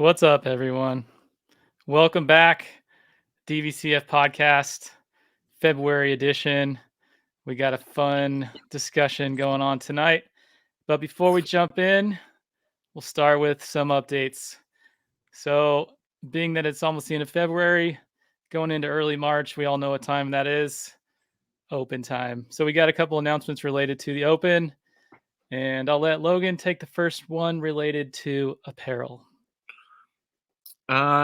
What's up, everyone? Welcome back, DVCF Podcast, February edition. We got a fun discussion going on tonight. But before we jump in, we'll start with some updates. So, being that it's almost the end of February, going into early March, we all know what time that is. Open time. So, we got a couple announcements related to the Open, and I'll let Logan take the first one related to apparel.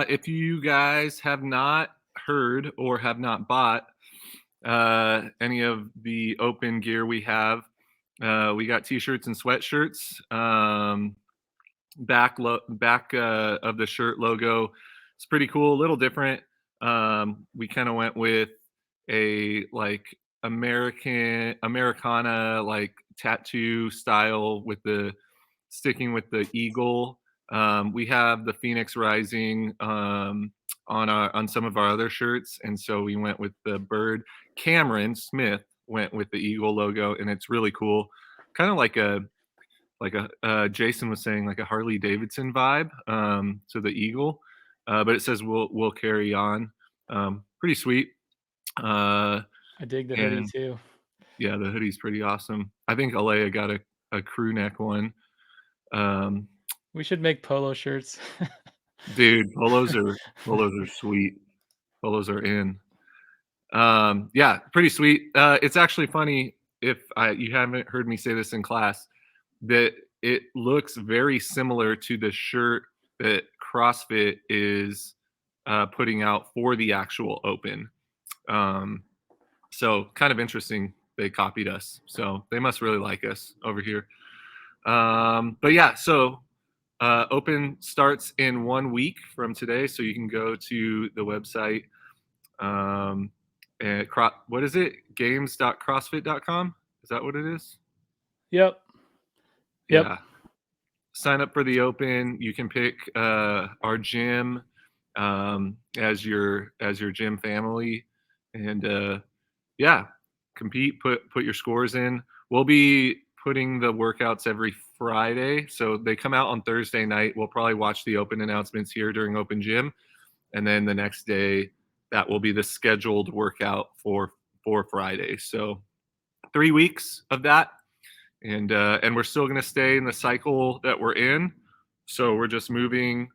If you guys have not heard or have not bought any of the Open gear we have, we got t-shirts and sweatshirts. Back of the shirt logo, it's pretty cool, a little different. We kind of went with a like Americana like tattoo style with the sticking with the eagle. We have the Phoenix Rising on some of our other shirts, and so we went with the bird. Cameron Smith went with the eagle logo, and it's really cool, kind of like a Jason was saying, like a Harley Davidson vibe to the eagle, but it says we'll carry on. Pretty sweet. I dig the hoodie too. Yeah, the hoodie's pretty awesome. I think Alea got a crew neck one. We should make polo shirts. Dude, polos are sweet. Polos are in. Yeah, pretty sweet. It's actually funny if you haven't heard me say this in class, that it looks very similar to the shirt that CrossFit is putting out for the actual Open. So kind of interesting. They copied us, so they must really like us over here. But yeah, so Open starts in 1 week from today, so you can go to the website. And what is it? Games.crossfit.com? Is that what it is? Yep. Yeah. Sign up for the Open. You can pick our gym as your gym family, and yeah, compete. Put your scores in. We'll be putting the workouts every Friday, so they come out on Thursday night. We'll probably watch the Open announcements here during Open Gym, and then the next day that will be the scheduled workout for Friday. So 3 weeks of that. And we're still going to stay in the cycle that we're in. So we're just moving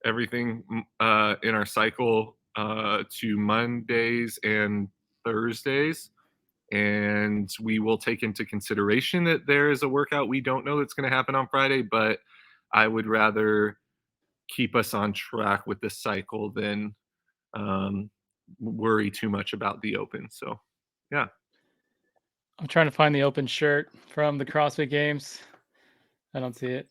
everything in our cycle to Mondays and Thursdays. And we will take into consideration that there is a workout we don't know that's going to happen on Friday, but I would rather keep us on track with the cycle than worry too much about the Open. So, yeah. I'm trying to find the Open shirt from the CrossFit Games. I don't see it.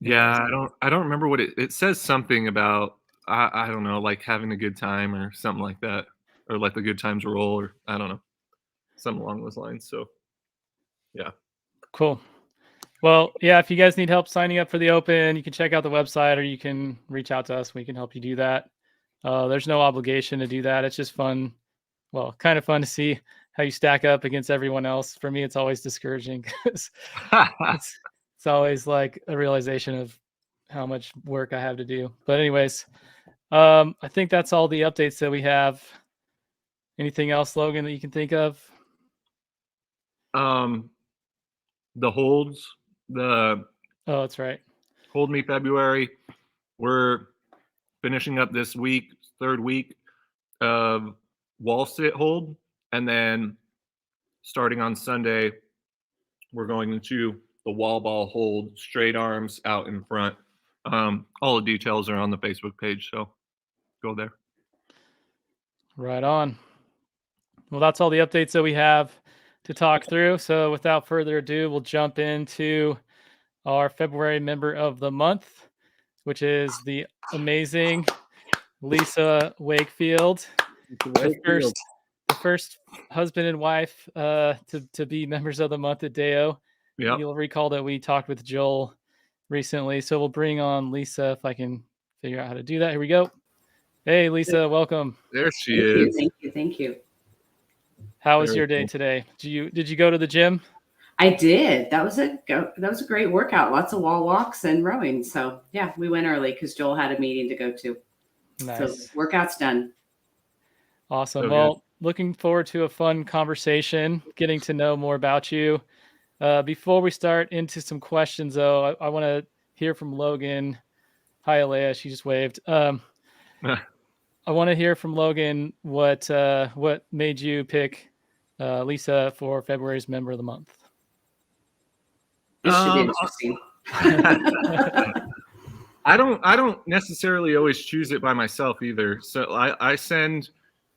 Yeah, I don't remember what it says. Something about I don't know, like having a good time or something like that, or let the good times roll, or I don't know, something along those lines. So, yeah. Cool. Well, yeah, if you guys need help signing up for the Open, you can check out the website or you can reach out to us. We can help you do that. There's no obligation to do that. It's just fun. Well, kind of fun to see how you stack up against everyone else. For me, it's always discouraging because it's always like a realization of how much work I have to do. But anyways, I think that's all the updates that we have. Anything else, Logan, that you can think of? The holds, Oh, that's right. Hold Me February. We're finishing up this week, third week of wall sit hold, and then starting on Sunday, we're going into the wall ball hold, straight arms out in front. All the details are on the Facebook page, so go there. Right on. Well, that's all the updates that we have to talk through. So without further ado, we'll jump into our February member of the month, which is the amazing Lisa Wakefield. The first husband and wife to be members of the month at Deo. Yep. You'll recall that we talked with Joel recently. So we'll bring on Lisa if I can figure out how to do that. Here we go. Hey, Lisa, welcome. There she is. Thank you. How was your day today? Did you go to the gym? I did. That was a great workout. Lots of wall walks and rowing. So yeah, we went early because Joel had a meeting to go to. So Nice. workout's done. Awesome. So good. Well, looking forward to a fun conversation, getting to know more about you. Before we start into some questions, though, I want to hear from Logan. Hi, Alea. She just waved. I want to hear from Logan what made you pick Lisa for February's Member of the Month. This should be interesting. I don't necessarily always choose it by myself either. So I send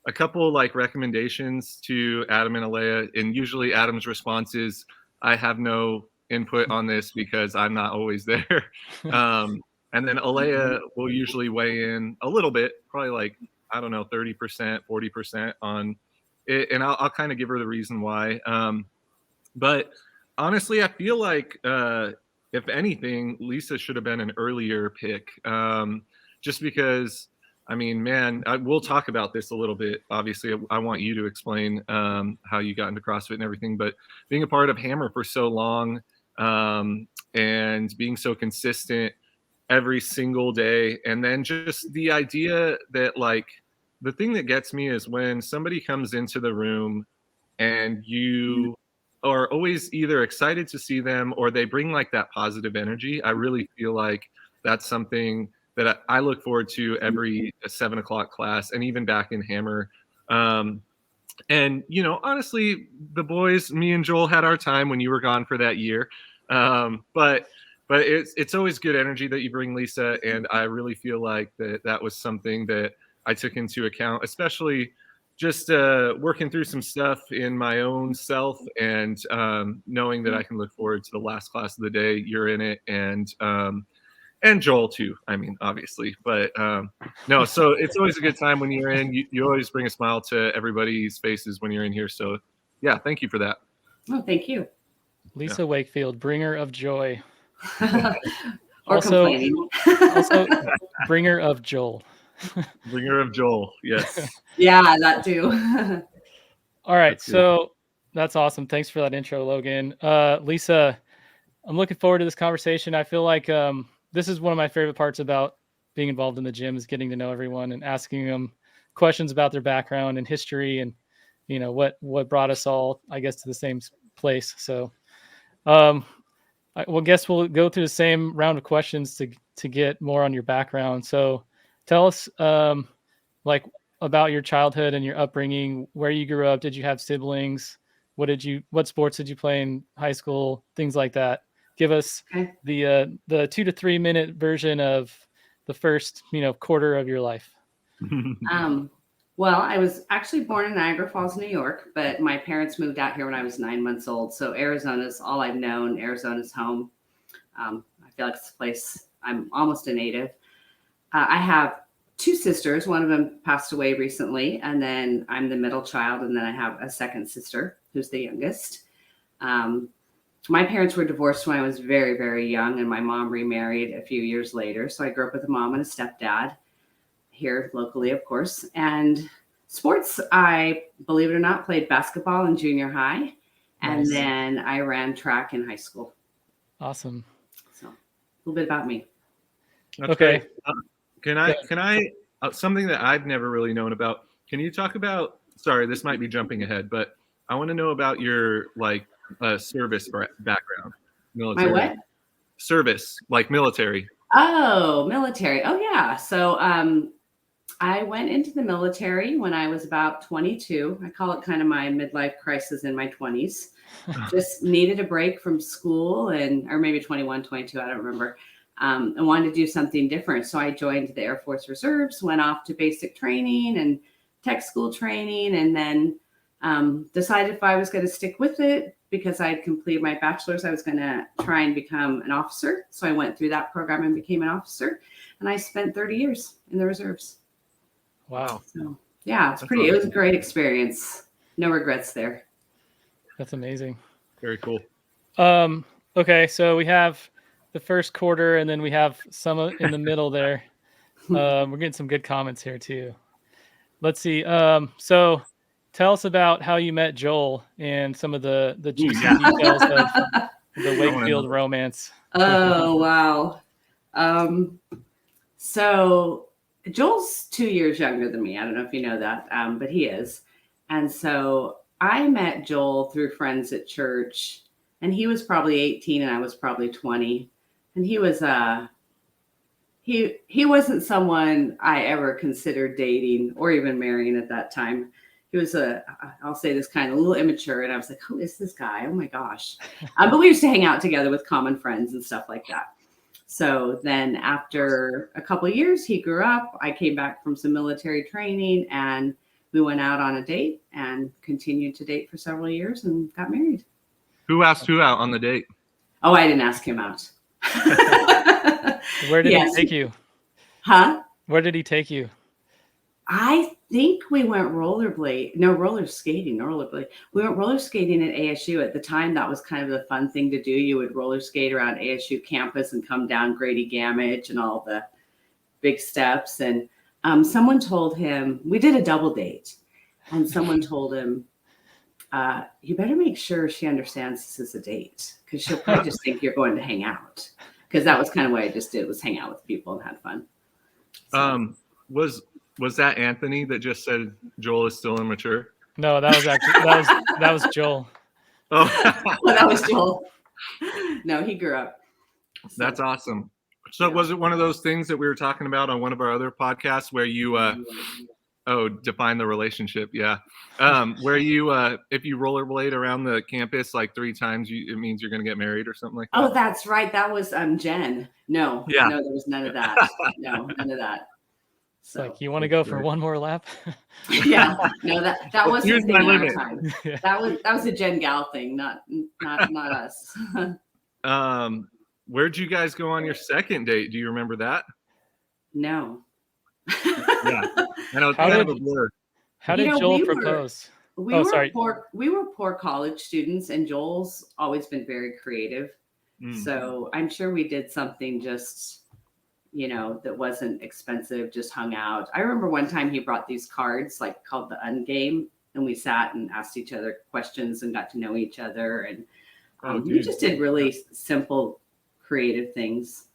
a couple like recommendations to Adam and Alea, and usually Adam's response is, "I have no input on this because I'm not always there." And then Alea will usually weigh in a little bit, probably like, I don't know, 30%, 40% on it, and I'll kind of give her the reason why. But honestly, I feel like if anything, Lisa should have been an earlier pick, just because. I mean, man, we'll talk about this a little bit. Obviously, I want you to explain how you got into CrossFit and everything. But being a part of Hammer for so long and being so consistent every single day, and then just the idea that, like, the thing that gets me is when somebody comes into the room and you are always either excited to see them or they bring like that positive energy. I really feel like that's something that I look forward to every 7 o'clock class, and even back in Hammer. And honestly, the boys, me and Joel, had our time when you were gone for that year. But it's always good energy that you bring, Lisa, and I really feel like that was something that I took into account, especially just working through some stuff in my own self, and knowing that I can look forward to the last class of the day. You're in it, and Joel too. I mean, obviously, but no. So it's always a good time when you're in. You always bring a smile to everybody's faces when you're in here. So yeah, thank you for that. Oh, thank you. Lisa Wakefield, bringer of joy. Or also, complaining. Also, bringer of Joel. Bringer of Joel, yes. Yeah, that too. All right, so that's awesome. Thanks for that intro, Logan. Lisa, I'm looking forward to this conversation. I feel like this is one of my favorite parts about being involved in the gym, is getting to know everyone and asking them questions about their background and history, and what brought us all, I guess, to the same place. So, guess we'll go through the same round of questions to get more on your background. So, tell us like about your childhood and your upbringing, where you grew up. Did you have siblings? What sports did you play in high school? Things like that. Give us the 2 to 3 minute version of the first, quarter of your life. Well, I was actually born in Niagara Falls, New York, but my parents moved out here when I was 9 months old. So Arizona's all I've known. Arizona's home. I feel like it's a place I'm almost a native. I have 2 sisters. One of them passed away recently, and then I'm the middle child, and then I have a second sister who's the youngest. My parents were divorced when I was very, very young, and my mom remarried a few years later. So I grew up with a mom and a stepdad here locally, of course. And sports, I, believe it or not, played basketball in junior high, and then I ran track in high school. Awesome. So a little bit about me. That's okay. Can I something that I've never really known about? Can you talk about? Sorry, this might be jumping ahead, but I want to know about your service background. Military. My what? Service, like military. Oh, military. Oh, yeah. So I went into the military when I was about 22. I call it kind of my midlife crisis in my 20s. Just needed a break from school, or maybe 21, 22, I don't remember. And wanted to do something different. So I joined the Air Force Reserves, went off to basic training and tech school training, and then decided if I was going to stick with it, because I had completed my bachelor's, I was going to try and become an officer. So I went through that program and became an officer, and I spent 30 years in the reserves. Wow. So yeah, it was a great experience. No regrets there. That's amazing. Very cool. Okay, so we have the first quarter, and then we have some in the middle there. We're getting some good comments here too. Let's see. So tell us about how you met Joel and some of the juicy yeah. details of the I wanna Wakefield know. romance. Oh, wow. So Joel's 2 years younger than me. I don't know if you know that, but he is. And so I met Joel through friends at church, and he was probably 18 and I was probably 20. And he was he wasn't someone I ever considered dating or even marrying at that time. He was I'll say this, kind of a little immature, and I was like, who is this guy? Oh my gosh. But we used to hang out together with common friends and stuff like that. So then after a couple of years, he grew up. I came back from some military training, and we went out on a date and continued to date for several years and got married. Who asked who out on the date? Oh, I didn't ask him out. Where did he take you? Huh? Where did he take you? I think we went roller skating. We went roller skating at ASU. At the time, that was kind of the fun thing to do. You would roller skate around ASU campus and come down Grady Gamage and all the big steps. And someone told him, we did a double date, and someone told him, you better make sure she understands this is a date, because she'll probably just think you're going to hang out. Because that was kind of what I just did, was hang out with people and had fun. So. Was that Anthony that just said Joel is still immature? No, that was actually that was Joel. Oh, Well, that was Joel. No, he grew up. So. That's awesome. So was it one of those things that we were talking about on one of our other podcasts where you define the relationship? Yeah. Where you if you rollerblade around the campus like 3 times, it means you're going to get married or something like that? Oh, that's right. That was Jen. No, there was none of that. No, none of that. So like, you want to go for one more lap? Yeah, no, that wasn't Here's my limit. time. Yeah. That was a Jen Gal thing, not us. Where'd you guys go on your second date? Do you remember that? No. Yeah, I know it's kind of a blur. How did Joel propose? We were poor college students, and Joel's always been very creative. So I'm sure we did something just, that wasn't expensive, just hung out. I remember one time he brought these cards like called the Ungame, and we sat and asked each other questions and got to know each other. And we just did really simple, creative things.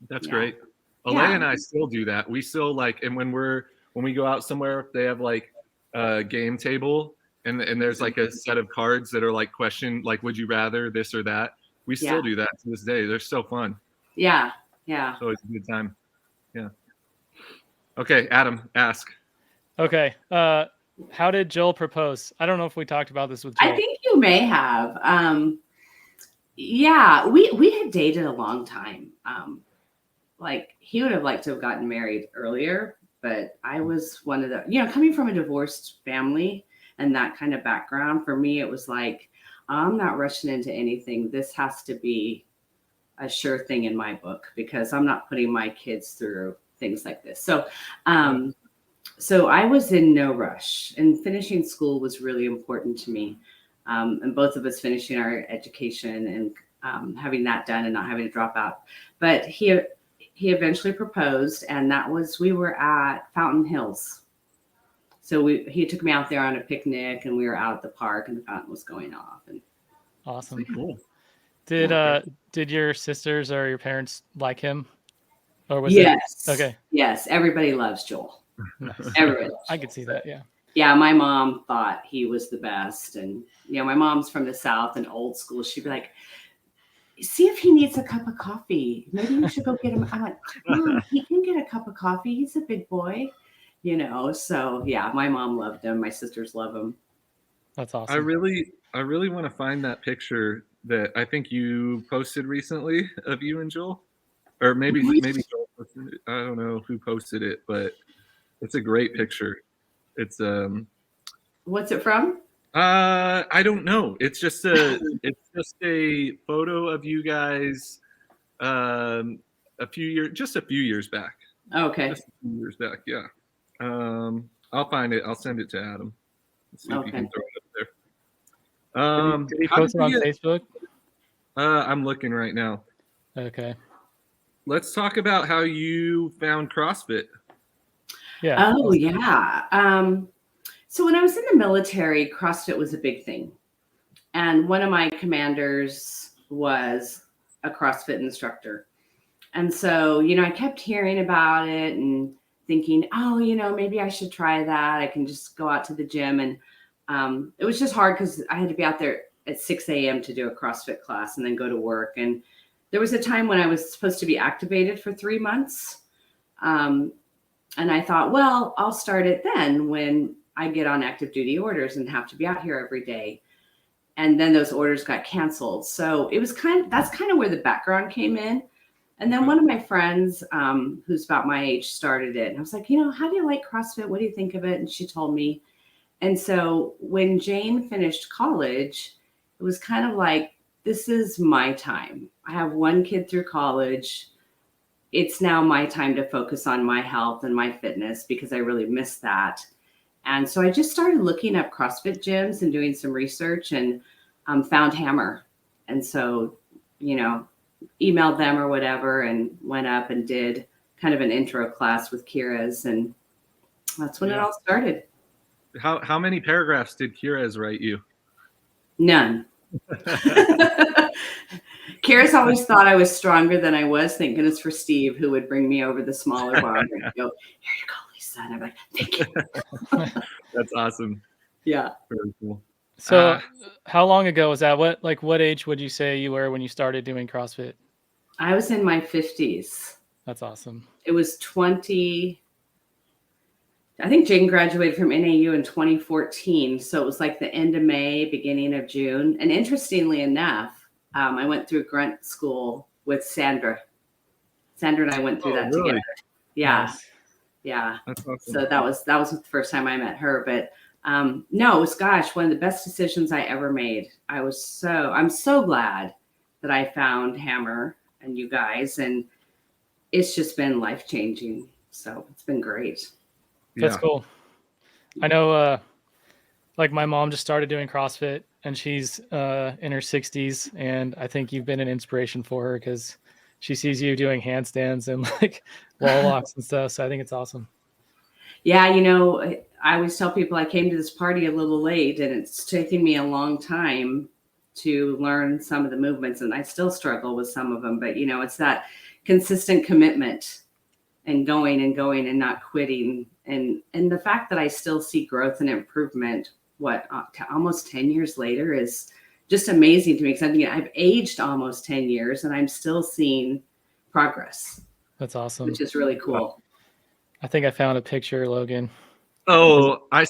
That's great. Alea and I still do that. We still and when we go out somewhere, they have like a game table and there's like a set of cards that are like question, like, would you rather this or that? We still do that to this day. They're so fun. Yeah. Yeah. It's always a good time. Yeah. Okay, Adam, ask. Okay. How did Joel propose? I don't know if we talked about this with Joel. I think you may have. Yeah, we had dated a long time. He would have liked to have gotten married earlier, but I was one of the, coming from a divorced family and that kind of background, for me, it was like, I'm not rushing into anything. This has to be a sure thing in my book, because I'm not putting my kids through things like this. So I was in no rush, and finishing school was really important to me. And both of us finishing our education and having that done and not having to drop out. But he eventually proposed, and we were at Fountain Hills. So he took me out there on a picnic, and we were out at the park, and the fountain was going off. And awesome. Cool. Did your sisters or your parents like him? Or was Yes. Okay. Yes, everybody loves Joel. Nice. Everybody loves I could see that, yeah. Yeah, my mom thought he was the best. And, my mom's from the South and old school. She'd be like, see if he needs a cup of coffee. Maybe you should go get him. I'm like, Mom, he can get a cup of coffee. He's a big boy, So, yeah, my mom loved him. My sisters love him. That's awesome. I really want to find that picture that I think you posted recently of you and Joel. Or maybe Joel posted it. I don't know who posted it, but it's a great picture. It's What's it from? I don't know. It's just a photo of you guys a few years back. Okay. Just a few years back, yeah. I'll find it. I'll send it to Adam. Let's see if he can throw it up there. Did he post it on Facebook? I'm looking right now. Okay. Let's talk about how you found CrossFit. Yeah. Oh, yeah. So when I was in the military, CrossFit was a big thing. And one of my commanders was a CrossFit instructor. And so, I kept hearing about it and thinking, oh, maybe I should try that. I can just go out to the gym. And it was just hard because I had to be out there at 6 a.m. to do a CrossFit class and then go to work. And there was a time when I was supposed to be activated for 3 months. And I thought, well, I'll start it then when I get on active duty orders and have to be out here every day. And then those orders got canceled. So it was that's kind of where the background came in. And then one of my friends, who's about my age, started it. And I was like, how do you like CrossFit? What do you think of it? And she told me. And so when Jane finished college, it was kind of like, this is my time. I have one kid through college. It's now my time to focus on my health and my fitness because I really miss that. And so I just started looking up CrossFit gyms and doing some research and found Hammer. And so, emailed them or whatever and went up and did kind of an intro class with Kira's. And that's when it all started. How many paragraphs did Kira's write you? None. Kira's always thought I was stronger than I was. Thank goodness for Steve, who would bring me over the smaller bar and go, here you go, Lisa. And I'm like, thank you. That's awesome. Yeah. Very cool. So how long ago was that? What age would you say you were when you started doing CrossFit? I was in my 50s. That's awesome. It was I think Jane graduated from NAU in 2014. So it was like the end of May, beginning of June. And interestingly enough, I went through grunt school with Sandra. Sandra and I went through that together. Yeah. Nice. Yeah. That's awesome. So that was the first time I met her. But no, it was, one of the best decisions I ever made. I'm so glad that I found Hammer and you guys, and it's just been life-changing. So it's been great. That's cool. I know, like my mom just started doing CrossFit and she's in her 60s. And I think you've been an inspiration for her because she sees you doing handstands and like wall walks and stuff. So I think it's awesome. Yeah. I always tell people I came to this party a little late and it's taken me a long time to learn some of the movements. And I still struggle with some of them, but it's that consistent commitment and going and not quitting. And the fact that I still see growth and improvement, almost 10 years later is just amazing to me. Because I've aged almost 10 years and I'm still seeing progress. That's awesome. Which is really cool. I think I found a picture, Logan. Oh, I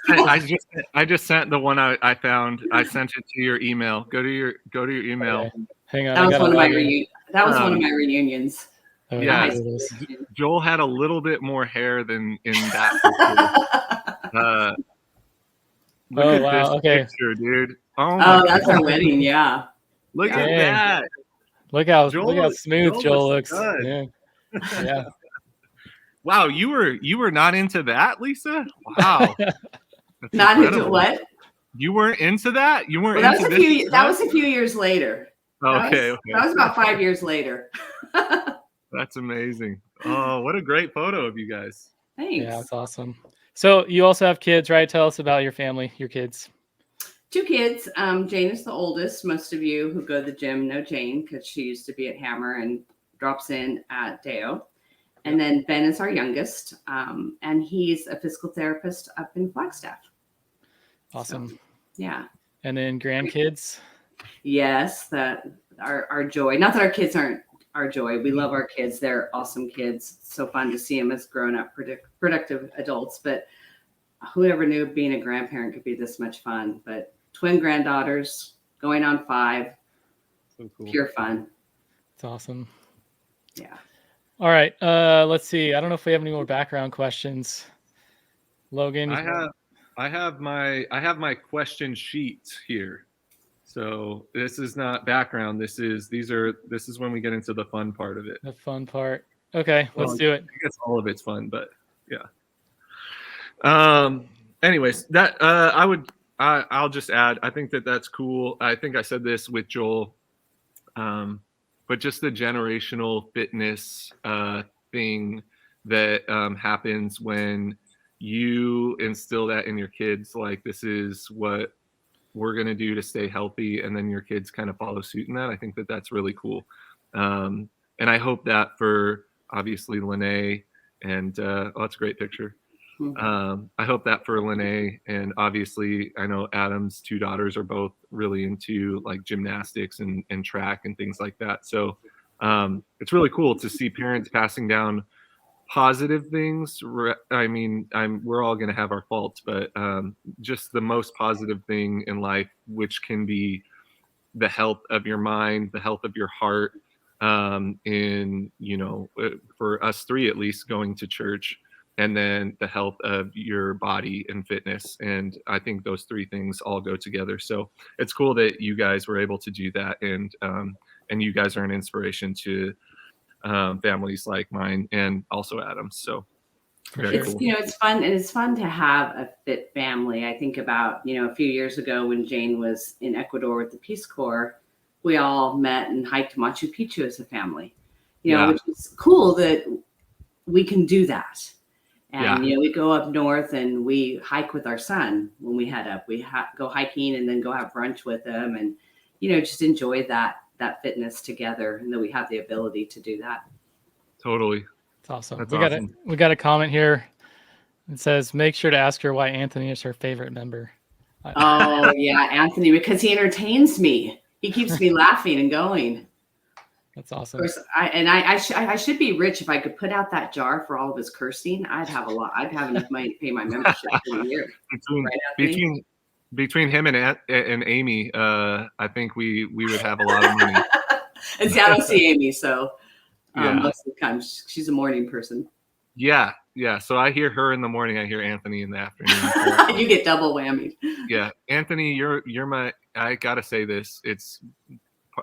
just sent the one I found. I sent it to your email. Go to your email. Okay. Hang on. That was one of my reunions. Oh, yeah, Joel had a little bit more hair than in that picture. Look at this picture, dude. Oh, that's our wedding. Yeah. Look at that. Look how smooth Joel looks. Yeah. Wow, you were not into that, Lisa? Wow. Not into what? You weren't into that? You weren't into this? That was a few years later. Okay. That was about 5 years later. That's amazing. Oh, what a great photo of you guys. Thanks. Yeah, that's awesome. So you also have kids, right? Tell us about your family, your kids. 2 kids. Jane is the oldest. Most of you who go to the gym know Jane because she used to be at Hammer and drops in at Deo. And then Ben is our youngest, and he's a physical therapist up in Flagstaff. Awesome. So, yeah. And then grandkids? Yes, that our joy. Not that our kids aren't our joy. We love our kids. They're awesome kids. It's so fun to see them as grown-up, productive adults. But whoever knew being a grandparent could be this much fun. But twin granddaughters, going on 5. So cool. Pure fun. It's awesome. Yeah. All right. Let's see. I don't know if we have any more background questions. Logan, I have my question sheet here. So this is not background. This is when we get into the fun part of it. The fun part. Okay, let's do it. I guess all of it's fun, but yeah. Anyways, that I'll just add. I think that's cool. I think I said this with Joel. But just the generational fitness thing that happens when you instill that in your kids, like this is what we're going to do to stay healthy, and then your kids kind of follow suit in that. I think that that's really cool. And I hope that for obviously Lene and oh, that's a great picture. I hope that for Lene, and obviously I know Adam's two daughters are both really into like gymnastics and track and things like that. So it's really cool to see parents passing down positive things. I mean, we're all going to have our faults, but just the most positive thing in life, which can be the health of your mind, the health of your heart, in, you know, for us three at least, going to church, and then the health of your body and fitness. And I think those three things all go together. So it's cool that you guys were able to do that, and you guys are an inspiration to families like mine and also Adam's. So very It's, cool. you know, it's fun, and it's fun to have a fit family. I think about, you know, a few years ago when Jane was in Ecuador with the Peace Corps, we all met and hiked Machu Picchu as a family, you know, which is cool that we can do that. And, you know, we go up north and we hike with our son when we head up. We go hiking and then go have brunch with him, and, you know, just enjoy that fitness together, and that we have the ability to do that. Totally. It's awesome. That's awesome. We got a comment here. It says, make sure to ask her why Anthony is her favorite member. Oh, yeah, Anthony, because he entertains me. He keeps me laughing and going. That's awesome. Of course, I should be rich if I could put out that jar for all of his cursing. I'd have a lot. I'd have enough money to pay my membership for the year. Between him and Amy, I think we would have a lot of money. And see, I don't see Amy, so most of the time she's a morning person. Yeah. So I hear her in the morning. I hear Anthony in the afternoon. You get double whammy. Yeah, Anthony, you're my. I gotta say this.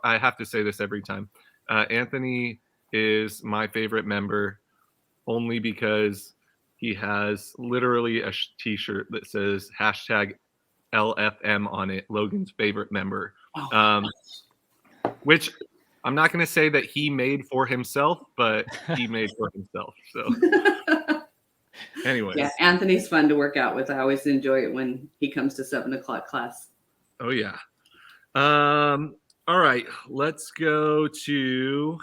I have to say this every time. Anthony is my favorite member, only because he has literally a T-shirt that says #LFM on it, Logan's favorite member. Which I'm not going to say that he made for himself, but he made for himself. So anyways. Yeah, Anthony's fun to work out with. I always enjoy it when he comes to 7:00 class. Oh, yeah. All right, let's go to,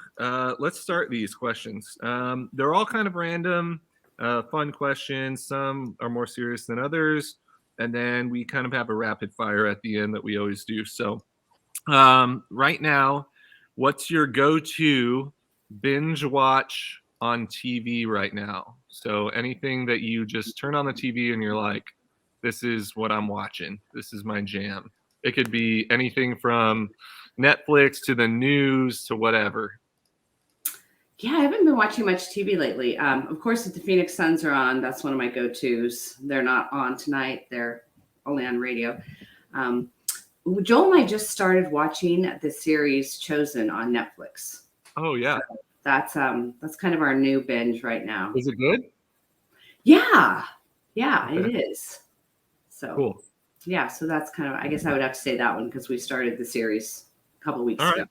let's start these questions. They're all kind of random, fun questions. Some are more serious than others. And then we kind of have a rapid fire at the end that we always do. So right now, what's your go-to binge watch on TV right now? So anything that you just turn on the TV and you're like, this is what I'm watching. This is my jam. It could be anything from Netflix to the news to whatever. Yeah, I haven't been watching much TV lately. Of course, if the Phoenix Suns are on, that's one of my go-tos. They're not on tonight. They're only on radio. Joel and I just started watching the series Chosen on Netflix. Oh, yeah. So that's kind of our new binge right now. Is it good? Yeah, it is. So cool. Yeah, so that's kind of, I guess I would have to say that one because we started the series a couple of weeks ago.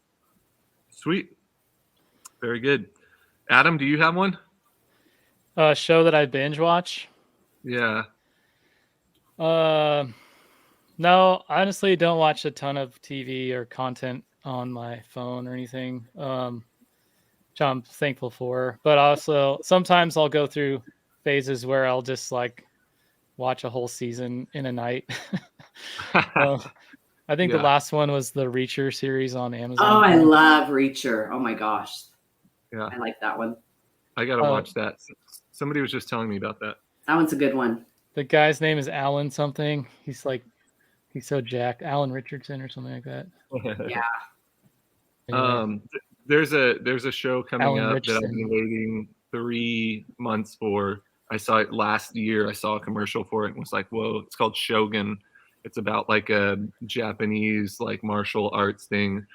Sweet. Very good. Adam, do you have one? A show that I binge watch? Yeah. No, honestly, don't watch a ton of TV or content on my phone or anything, which I'm thankful for. But also, sometimes I'll go through phases where I'll just like watch a whole season in a night. I think the last one was the Reacher series on Amazon. Oh, I love Reacher. Oh my gosh. Yeah. I like that one. I got to watch that. Somebody was just telling me about that. That one's a good one. The guy's name is Alan something. He's so jacked. Alan Richardson or something like that. Yeah. Anyway. There's a show coming up that I've been waiting 3 months for. I saw it last year. I saw a commercial for it and was like, whoa, it's called Shogun. It's about like a Japanese like martial arts thing.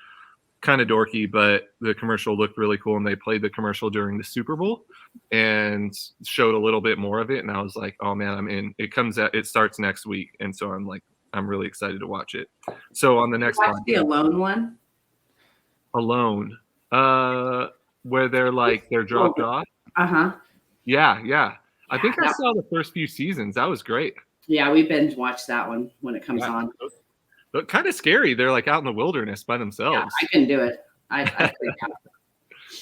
Kind of dorky, but the commercial looked really cool, and they played the commercial during the Super Bowl and showed a little bit more of it, and I was like, oh man, I'm in. It starts next week, and so I'm really excited to watch it. So on the next one, the Alone one. Where they're dropped off. Uh-huh. Yeah. I think I saw the first few seasons. That was great. Yeah, we binge watch that one when it comes on. But kind of scary. They're like out in the wilderness by themselves. Yeah, I couldn't do it. I freak out.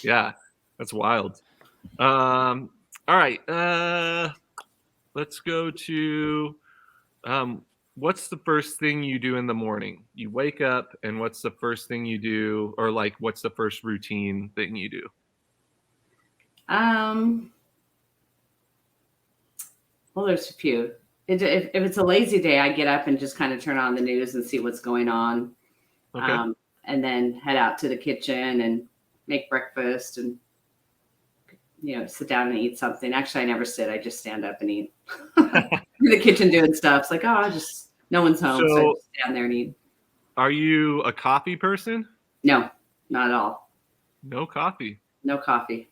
Yeah, that's wild. All right. Let's go to what's the first thing you do in the morning? You wake up, and what's the first thing you do, or like what's the first routine thing you do? Well, there's a few. If it's a lazy day, I get up and just kind of turn on the news and see what's going on. Okay. And then head out to the kitchen and make breakfast and, sit down and eat something. Actually, I never sit. I just stand up and eat. In the kitchen doing stuff. It's like, no one's home, so I just stand there and eat. Are you a coffee person? No, not at all. No coffee. No coffee.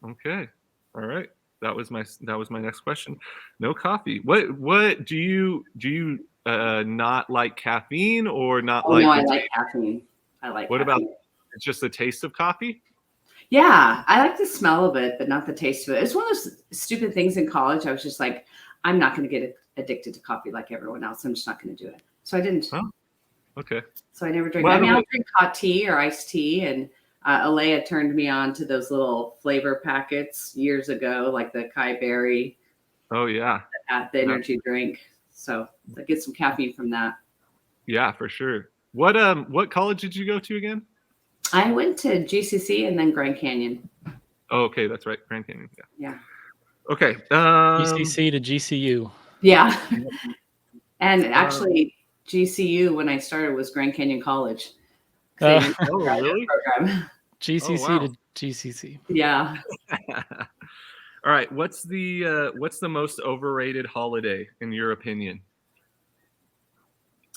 Okay. All right. That was my next question. No coffee. What do you not like caffeine or not like? No, I like caffeine. What about it's just the taste of coffee? Yeah, I like the smell of it, but not the taste of it. It's one of those stupid things in college. I was just like, I'm not going to get addicted to coffee like everyone else. I'm just not going to do it. So I didn't. Oh, okay. So I never drink. I'll drink hot tea or iced tea, and Alea turned me on to those little flavor packets years ago, like the Kai Berry. Oh yeah. The energy drink. So I get some caffeine from that. Yeah, for sure. What college did you go to again? I went to GCC and then Grand Canyon. Oh, okay, that's right, Grand Canyon. Yeah. Okay. GCC to GCU. Yeah. And actually, GCU when I started was Grand Canyon College. Oh, really? Program. GCC to GCC. Yeah. All right. What's the most overrated holiday in your opinion?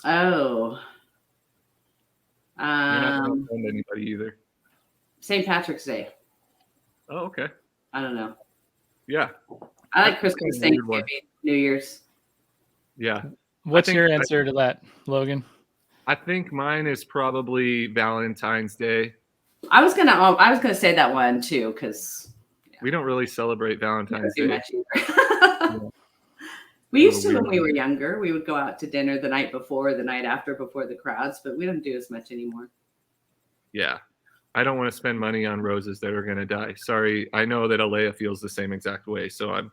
Oh. You're not going to offend anybody either. St. Patrick's Day. Oh, okay. I don't know. Yeah. I like Christmas, Thanksgiving, New Year's. Yeah. What's your answer to that, Logan? I think mine is probably Valentine's Day. I was gonna say that one too, because we don't really celebrate Valentine's Day. Much either. We used to when we were younger. We would go out to dinner the night before, the night after, before the crowds, but we don't do as much anymore. Yeah. I don't want to spend money on roses that are going to die. Sorry. I know that Alea feels the same exact way. So I'm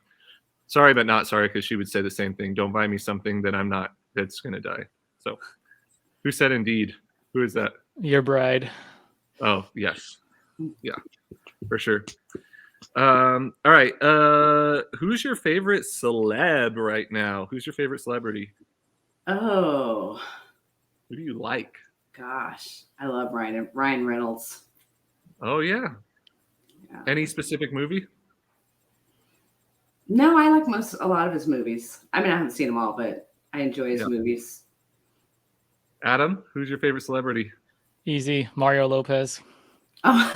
sorry, but not sorry, because she would say the same thing. Don't buy me something that that's going to die. So who said indeed? Who is that? Your bride. Oh, yes. Yeah, for sure. All right. Who's your favorite celeb right now? Who's your favorite celebrity? Oh. Who do you like? Gosh, I love Ryan Reynolds. Oh, yeah. Any specific movie? No, I like a lot of his movies. I mean, I haven't seen them all, but I enjoy his movies. Adam, who's your favorite celebrity? Easy, Mario Lopez. Oh.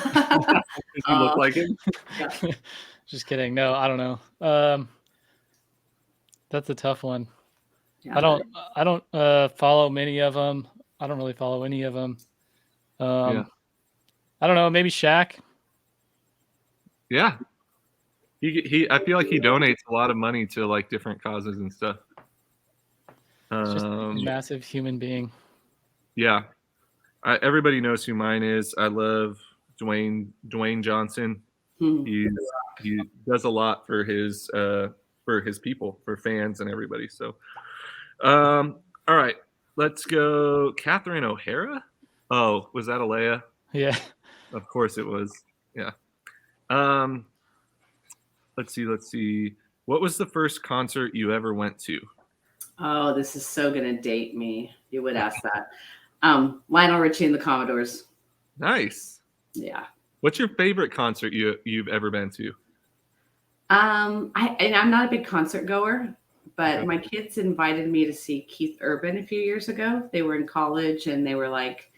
Does he look like him? Yeah. Just kidding. No, I don't know. That's a tough one. Yeah, I don't follow many of them. I don't really follow any of them. I don't know. Maybe Shaq. Yeah. He. I feel like he donates a lot of money to like different causes and stuff. Just a massive human being. Yeah. Everybody knows who mine is. I love Dwayne Johnson. He does a lot for his people, for fans and everybody. So, all right, let's go. Catherine O'Hara. Oh, was that Alea? Yeah. Of course it was. Yeah. Let's see. What was the first concert you ever went to? Oh, this is so gonna date me. You would ask that. Lionel Richie and the Commodores. Nice. Yeah. What's your favorite concert you've ever been to? I'm not a big concert goer, but my kids invited me to see Keith Urban a few years ago. They were in college and they were like,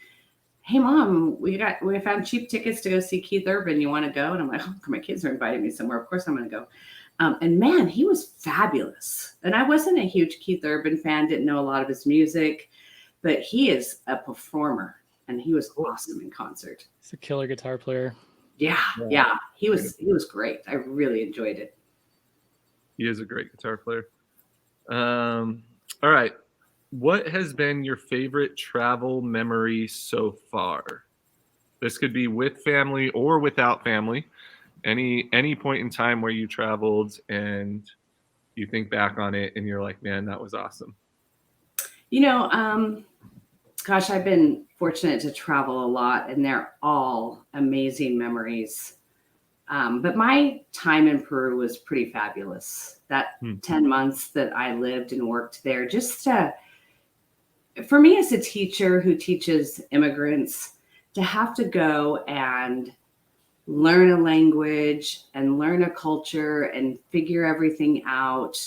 "Hey mom, we found cheap tickets to go see Keith Urban. You want to go?" And I'm like, "Oh, my kids are inviting me somewhere. Of course I'm going to go." And man, he was fabulous. And I wasn't a huge Keith Urban fan, didn't know a lot of his music, but he is a performer and he was awesome in concert. He's a killer guitar player. Yeah. He was great. I really enjoyed it. He is a great guitar player. All right. What has been your favorite travel memory so far? This could be with family or without family. Any point in time where you traveled and you think back on it and you're like, man, that was awesome. Gosh, I've been fortunate to travel a lot, and they're all amazing memories. But my time in Peru was pretty fabulous. That 10 months that I lived and worked there, for me as a teacher who teaches immigrants, to have to go and learn a language and learn a culture and figure everything out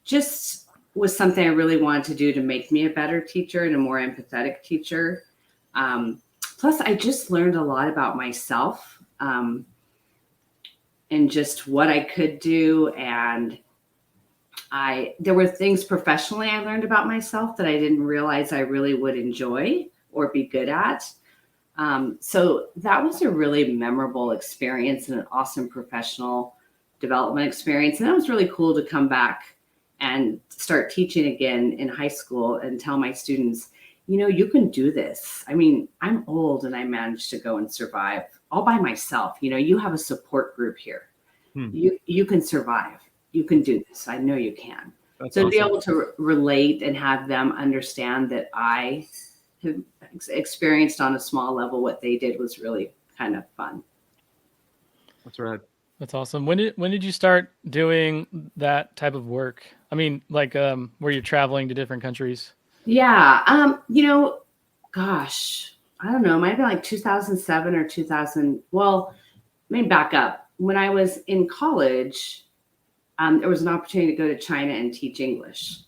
just was something I really wanted to do to make me a better teacher and a more empathetic teacher. Plus, I just learned a lot about myself and just what I could do. And there were things professionally I learned about myself that I didn't realize I really would enjoy or be good at. So that was a really memorable experience and an awesome professional development experience. And that was really cool to come back and start teaching again in high school and tell my students, you can do this. I mean, I'm old and I managed to go and survive all by myself. You have a support group here. You can survive. You can do this. I know you can. That's so awesome. To be able to relate and have them understand that I have experienced on a small level what they did was really kind of fun. That's right. That's awesome. When did you start doing that type of work? I mean, like where you're traveling to different countries? Yeah. Gosh, I don't know. It might have been like 2007 or 2000. Well, let me back up. When I was in college, there was an opportunity to go to China and teach English.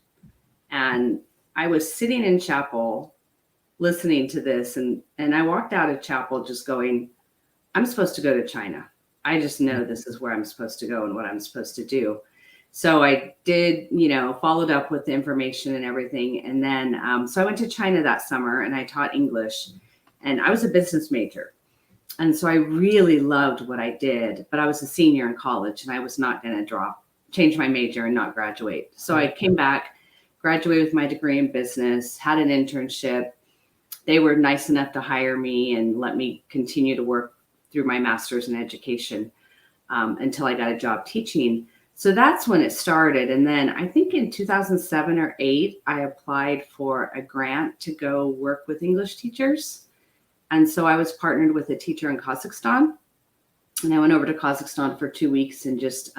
And I was sitting in chapel listening to this. And I walked out of chapel just going, I'm supposed to go to China. I just know this is where I'm supposed to go and what I'm supposed to do. So I did, followed up with the information and everything. And then, so I went to China that summer and I taught English, and I was a business major. And so I really loved what I did, but I was a senior in college and I was not going to change my major and not graduate. So I came back, graduated with my degree in business, had an internship. They were nice enough to hire me and let me continue to work through my master's in education until I got a job teaching. So that's when it started. And then I think in 2007 or 8, I applied for a grant to go work with English teachers. And so I was partnered with a teacher in Kazakhstan. And I went over to Kazakhstan for 2 weeks and just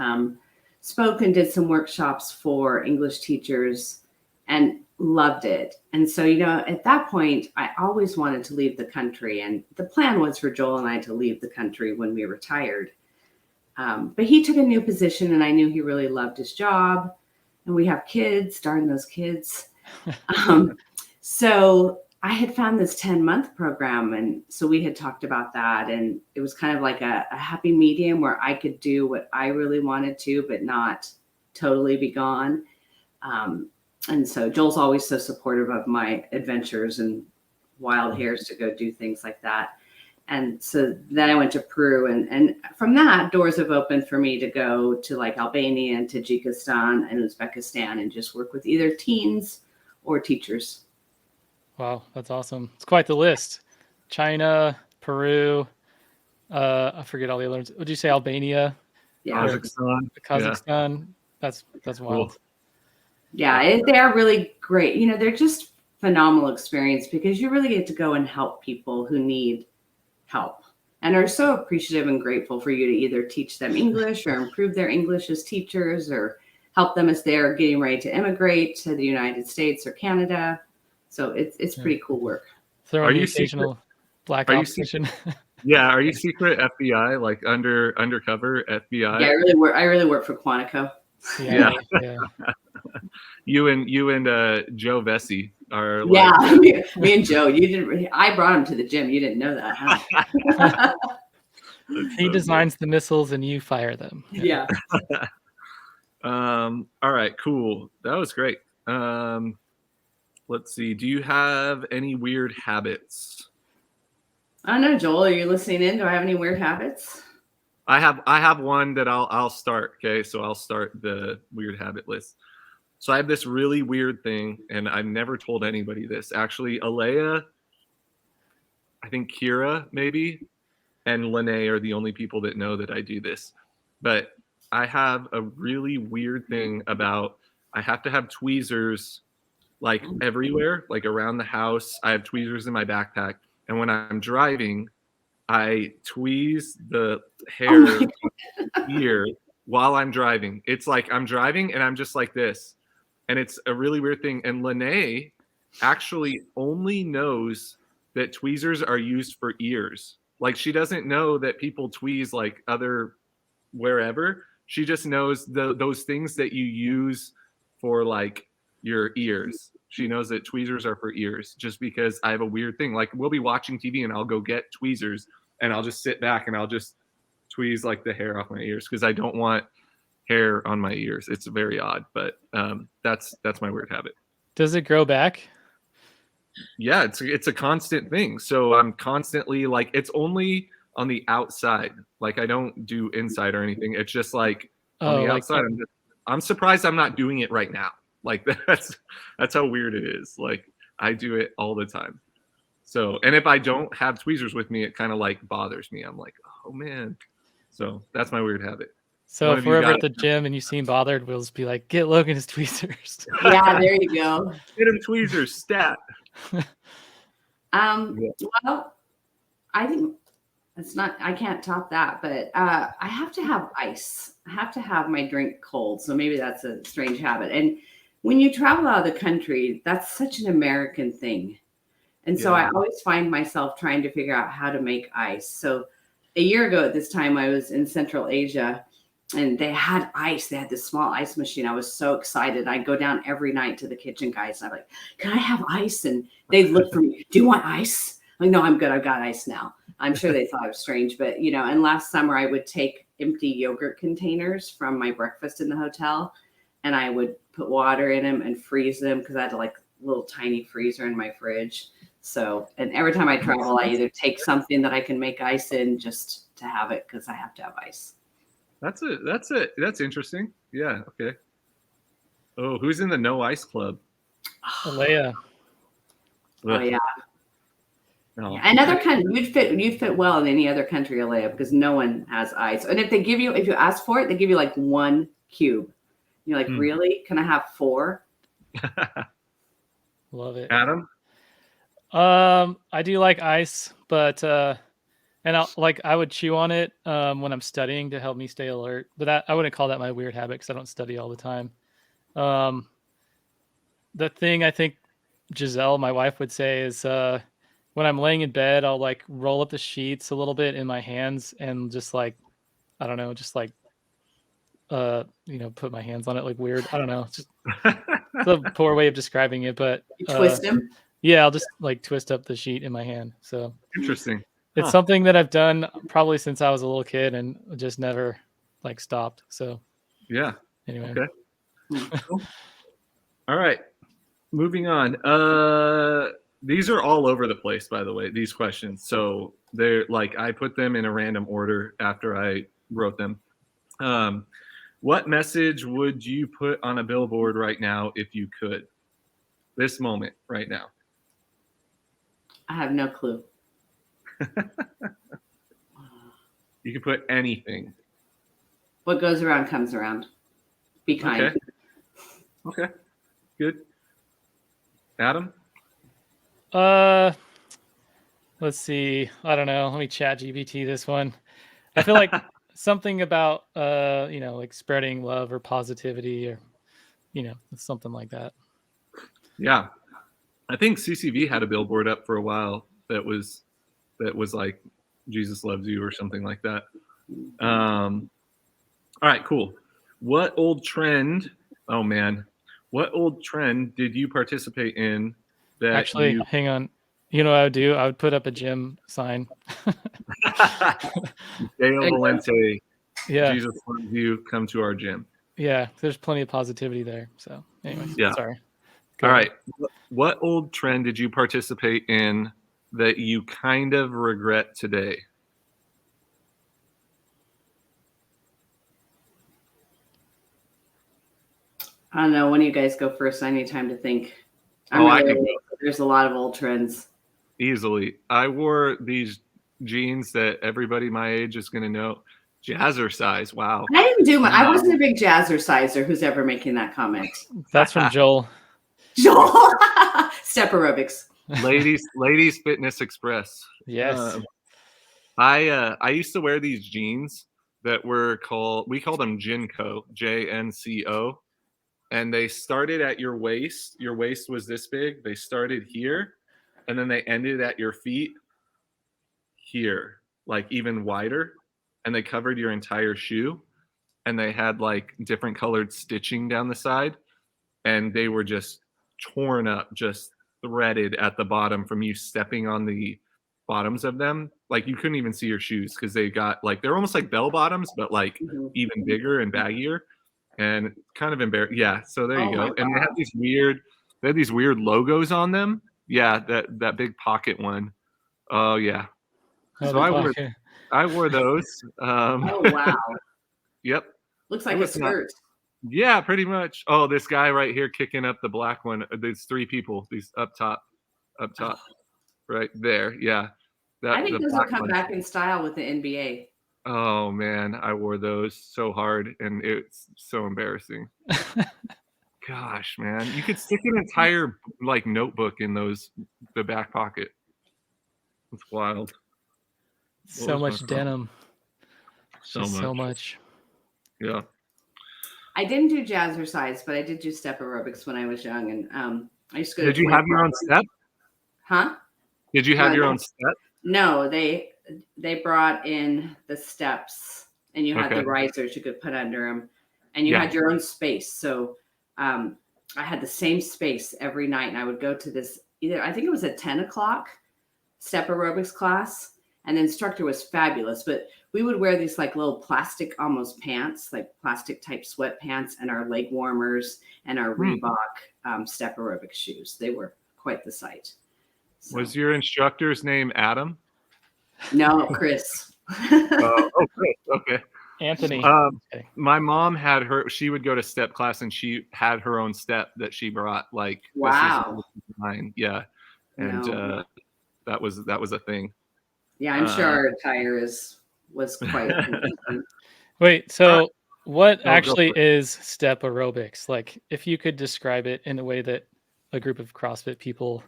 spoke and did some workshops for English teachers and loved it. And so, at that point, I always wanted to leave the country. And the plan was for Joel and I to leave the country when we retired. But he took a new position and I knew he really loved his job. And we have kids, darn those kids. So I had found this 10-month program. And so we had talked about that. And it was kind of like a happy medium where I could do what I really wanted to, but not totally be gone. And so Joel's always so supportive of my adventures and wild hairs to go do things like that. And so then I went to Peru, and from that, doors have opened for me to go to like Albania and Tajikistan and Uzbekistan and just work with either teens or teachers. Wow, that's awesome. It's quite the list. China, Peru, I forget all the other ones. Would you say Albania? Yeah. Kazakhstan. Yeah. That's wild. Cool. Yeah, they're really great. They're just phenomenal experience because you really get to go and help people who need help and are so appreciative and grateful for you to either teach them English or improve their English as teachers or help them as they're getting ready to immigrate to the United States or Canada. So it's pretty cool work. Are you occasional black ops mission? Yeah, are you secret FBI, like undercover FBI? Yeah, I really work for Quantico. Yeah. You and Joe Vesey are like... Yeah, me and Joe. You didn't. I brought him to the gym. You didn't know that, huh? He designs the missiles and you fire them. Yeah. All right, cool. That was great. Let's see. Do you have any weird habits? I don't know, Joel. Are you listening in? Do I have any weird habits? I have one that I'll start. Okay, so I'll start the weird habit list. So I have this really weird thing, and I've never told anybody this. Actually, Alea, I think Kira maybe, and Lene are the only people that know that I do this. But I have a really weird thing about I have to have tweezers like everywhere, like around the house. I have tweezers in my backpack, and when I'm driving, I tweeze the hair ear while I'm driving. It's like I'm driving and I'm just like this. And it's a really weird thing. And Lene actually only knows that tweezers are used for ears. Like she doesn't know that people tweeze like other wherever. She just knows those things that you use for like your ears. She knows that tweezers are for ears just because I have a weird thing. Like we'll be watching TV and I'll go get tweezers and I'll just sit back and I'll just tweeze like the hair off my ears because I don't want hair on my ears. It's very odd, but that's my weird habit. Does it grow back? Yeah, it's a constant thing. So I'm constantly like it's only on the outside. Like I don't do inside or anything. It's just like on the outside. I'm surprised I'm not doing it right now. Like that's how weird it is. Like I do it all the time. So, and if I don't have tweezers with me, it kind of like bothers me. I'm like, oh man. So that's my weird habit. So if we're ever at the gym and you seem bothered, we'll just be like, get Logan his tweezers. Yeah, there you go. Get him tweezers, stat. Well, I think I can't top that, but I have to have ice. I have to have my drink cold. So maybe that's a strange habit. And when you travel out of the country, that's such an American thing. And so I always find myself trying to figure out how to make ice. So a year ago at this time, I was in Central Asia and they had ice. They had this small ice machine. I was so excited. I'd go down every night to the kitchen guys. And I'm like, can I have ice? And they'd look for me. Do you want ice? I'm like, no, I'm good. I've got ice now. I'm sure they thought I was strange, but and last summer I would take empty yogurt containers from my breakfast in the hotel and I would put water in them and freeze them because I had like a little tiny freezer in my fridge. So, and every time I travel, I either take something that I can make ice in just to have it because I have to have ice. That's interesting. Yeah. Okay. Oh, who's in the no ice club? Alea. Oh yeah. No. Yeah, another country you'd fit well in any other country, Alea, because no one has ice. And if you ask for it, they give you like 1 cube. You're like, really? Can I have 4? Love it. Adam? I do like ice, but and I would chew on it when I'm studying to help me stay alert. But I wouldn't call that my weird habit because I don't study all the time. The thing I think Giselle, my wife, would say is when I'm laying in bed, I'll like roll up the sheets a little bit in my hands and just like, I don't know, just like, put my hands on it like weird. I don't know. It's just it's a poor way of describing it, but you twist them. Yeah, I'll just like twist up the sheet in my hand. So interesting. It's something that I've done probably since I was a little kid and just never like stopped. So yeah. Anyway. Okay. All right. Moving on. These are all over the place, by the way, these questions. So they're like I put them in a random order after I wrote them. What message would you put on a billboard right now if you could? This moment right now. I have no clue. You can put anything. What goes around comes around. Be kind. Okay. Good. Adam? Let's see. I don't know. Let me chat GPT this one. I feel like something about like spreading love or positivity or something like that. Yeah. I think CCV had a billboard up for a while that was like Jesus loves you or something like that. All right, cool. What old trend did you participate in that actually hang on. You know what I would do? I would put up a gym sign. Dale Volente. Yeah. Jesus loves you. Come to our gym. Yeah, there's plenty of positivity there. So anyways, sorry. All right. What old trend did you participate in that you kind of regret today? I don't know. When do you guys go first? I need time to think. I could go. There's a lot of old trends. Easily. I wore these jeans that everybody my age is going to know. Jazzercise. Wow. I didn't do I wasn't a big jazzerciser. Who's ever making that comment? That's from Joel. Joel. Step aerobics. Ladies Fitness Express. Yes. I used to wear these jeans that we called them Jinko, JNCO, and they started at your waist. Your waist was this big. They started here, and then they ended at your feet here, like even wider, and they covered your entire shoe, and they had like different colored stitching down the side, and they were just torn up, just threaded at the bottom from you stepping on the bottoms of them. Like you couldn't even see your shoes because they got like they're almost like bell bottoms, but like even bigger and baggier, and kind of embarrassing. Yeah, so there you go. And they had these weird logos on them. Yeah, that big pocket one. Oh yeah. So I wore those. Oh wow. Yep. Looks like a skirt. Yeah, pretty much. Oh, this guy right here kicking up the black one. There's 3 people. These up top, right there. Yeah. I think those will come back in style with the NBA. Oh man, I wore those so hard, and it's so embarrassing. Gosh, man, you could stick an entire like notebook in the back pocket. It's wild. So much denim. So much. Yeah. I didn't do jazzercise, but I did do step aerobics when I was young, and I used to go. Did you have your own step? Huh? Did you have your own step? No, they brought in the steps, and you had the risers you could put under them, and you had your own space. So I had the same space every night, and I would go to this I think it was a 10 o'clock step aerobics class, and the instructor was fabulous, but we would wear these like little plastic almost pants, like plastic type sweatpants, and our leg warmers and our Reebok step aerobic shoes. They were quite the sight. So. Was your instructor's name Adam? No, Chris. Chris. Okay. Anthony. My mom she would go to step class, and she had her own step that she brought. Like, wow. Mine. Yeah. And that was a thing. Yeah, I'm sure our attire was quite Wait, so what actually is step aerobics? Like, if you could describe it in a way that a group of CrossFit people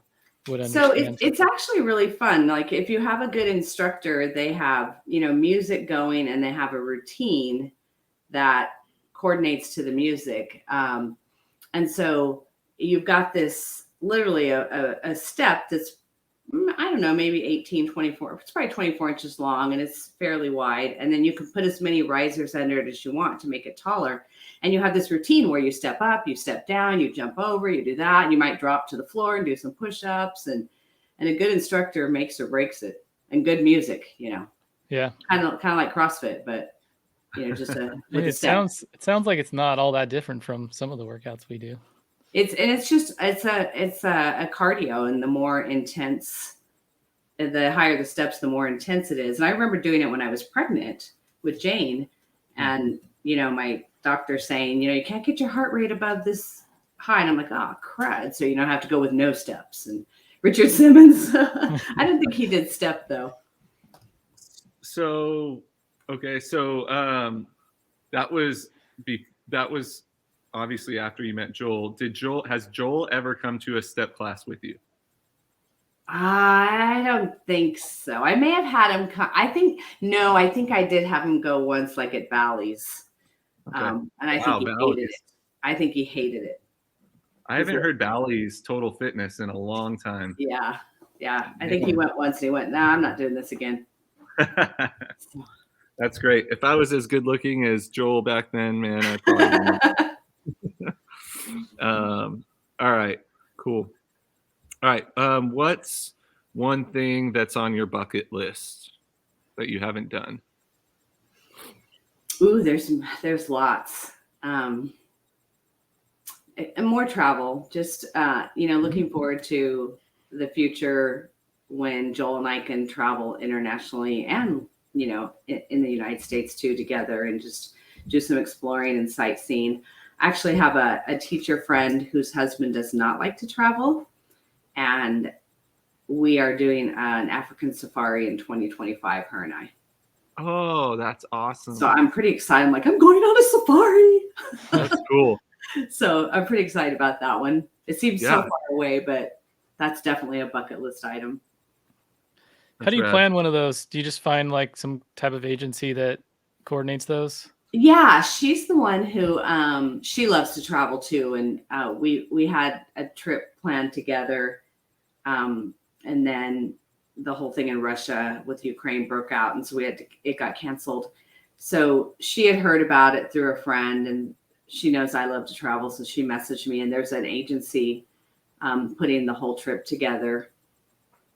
would understand. So it's actually really fun. Like if you have a good instructor, they have, music going, and they have a routine that coordinates to the music. And so you've got this literally a step that's, I don't know, maybe 18, 24. It's probably 24 inches long, and it's fairly wide. And then you can put as many risers under it as you want to make it taller. And you have this routine where you step up, you step down, you jump over, you do that. And you might drop to the floor and do some push-ups. And a good instructor makes or breaks it. And good music, Yeah. Kind of like CrossFit, but just it sounds like it's not all that different from some of the workouts we do. It's a cardio, and the more intense, the higher the steps, the more intense it is. And I remember doing it when I was pregnant with Jane, and my doctor saying, you can't get your heart rate above this high, and I'm like, oh crud! So I have to go with no steps. And Richard Simmons, I didn't think he did step though. So that was obviously after you met Joel. Has Joel ever come to a step class with you? I don't think so. I may have had him come. I think I did have him go once, like at Bally's. Okay. And I think he hated it. I think he hated it. I haven't heard Bally's Total Fitness in a long time. Yeah. I think he went once and he went, nah, I'm not doing this again. That's great. If I was as good looking as Joel back then, man, I probably wouldn't. All right, cool. All right. What's one thing that's on your bucket list that you haven't done? Ooh, there's lots. And more travel. Just looking forward to the future when Joel and I can travel internationally and in the United States too together, and just do some exploring and sightseeing. I actually have a teacher friend whose husband does not like to travel, and we are doing an African safari in 2025, her and I. Oh, that's awesome. So I'm pretty excited. I'm like, I'm going on a safari. That's cool. So I'm pretty excited about that one. It seems Yeah. so far away, but that's definitely a bucket list item. How do you plan one of those? Do you just find like some type of agency that coordinates those? Yeah, she's the one who she loves to travel too, and we had a trip planned together, and then the whole thing in Russia with Ukraine broke out, and so it got canceled. So she had heard about it through a friend, and she knows I love to travel, so she messaged me, and there's an agency putting the whole trip together.